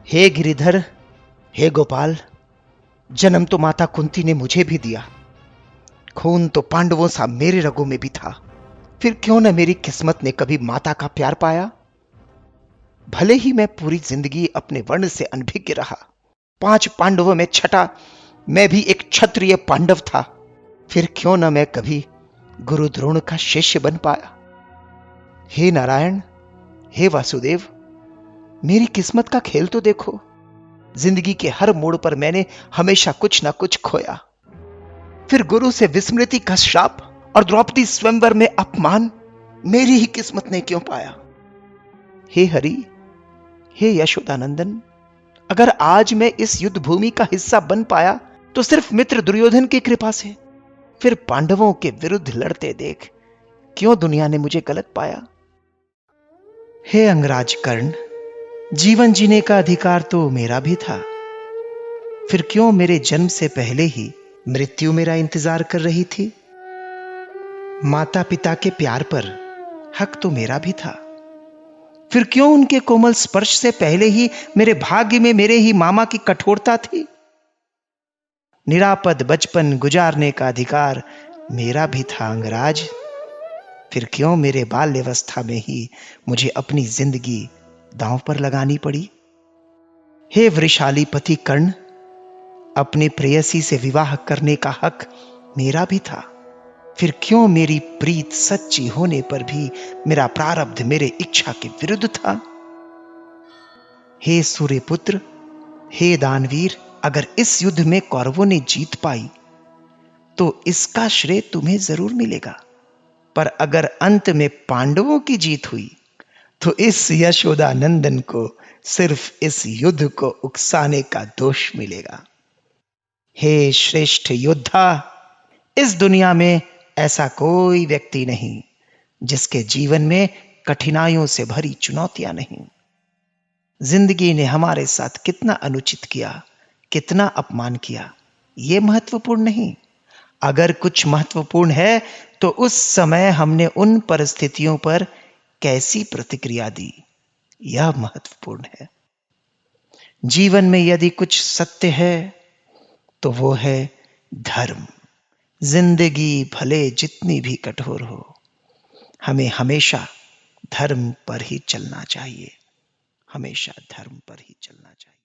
हे गिरिधर, हे गोपाल, जन्म तो माता कुंती ने मुझे भी दिया। खून तो पांडवों सा मेरे रगों में भी था। फिर क्यों न मेरी किस्मत ने कभी माता का प्यार पाया। भले ही मैं पूरी जिंदगी अपने वर्ण से अनभिज्ञ रहा, 5 पांडवों में छठा मैं भी एक क्षत्रिय पांडव था। फिर क्यों न मैं कभी गुरु द्रोण का शिष्य बन पाया। हे नारायण, हे वासुदेव, मेरी किस्मत का खेल तो देखो। जिंदगी के हर मोड़ पर मैंने हमेशा कुछ ना कुछ खोया। फिर गुरु से विस्मृति का श्राप और द्रौपदी स्वयंवर में अपमान मेरी ही किस्मत ने क्यों पाया। हे हरि, हे यशोदानंदन, अगर आज मैं इस युद्ध भूमि का हिस्सा बन पाया तो सिर्फ मित्र दुर्योधन की कृपा से। फिर पांडवों के विरुद्ध लड़ते देख क्यों दुनिया ने मुझे गलत पाया। हे अंगराज कर्ण, जीवन जीने का अधिकार तो मेरा भी था। फिर क्यों मेरे जन्म से पहले ही मृत्यु मेरा इंतजार कर रही थी। माता पिता के प्यार पर हक तो मेरा भी था। फिर क्यों उनके कोमल स्पर्श से पहले ही मेरे भाग्य में मेरे ही मामा की कठोरता थी। निरापद बचपन गुजारने का अधिकार मेरा भी था अंगराज। फिर क्यों मेरे बाल्यावस्था में ही मुझे अपनी जिंदगी दांव पर लगानी पड़ी। हे वृषाली पति कर्ण, अपने प्रेयसी से विवाह करने का हक मेरा भी था। फिर क्यों मेरी प्रीत सच्ची होने पर भी मेरा प्रारब्ध मेरे इच्छा के विरुद्ध था। हे सूर्यपुत्र, हे दानवीर, अगर इस युद्ध में कौरवों ने जीत पाई तो इसका श्रेय तुम्हें जरूर मिलेगा, पर अगर अंत में पांडवों की जीत हुई तो इस यशोदानंदन को सिर्फ इस युद्ध को उकसाने का दोष मिलेगा। हे श्रेष्ठ योद्धा, इस दुनिया में ऐसा कोई व्यक्ति नहीं जिसके जीवन में कठिनाइयों से भरी चुनौतियां नहीं। जिंदगी ने हमारे साथ कितना अनुचित किया, कितना अपमान किया, यह महत्वपूर्ण नहीं। अगर कुछ महत्वपूर्ण है तो उस समय हमने उन परिस्थितियों पर कैसी प्रतिक्रिया दी, यह महत्वपूर्ण है। जीवन में यदि कुछ सत्य है तो वो है धर्म। जिंदगी भले जितनी भी कठोर हो, हमें हमेशा धर्म पर ही चलना चाहिए, हमेशा धर्म पर ही चलना चाहिए।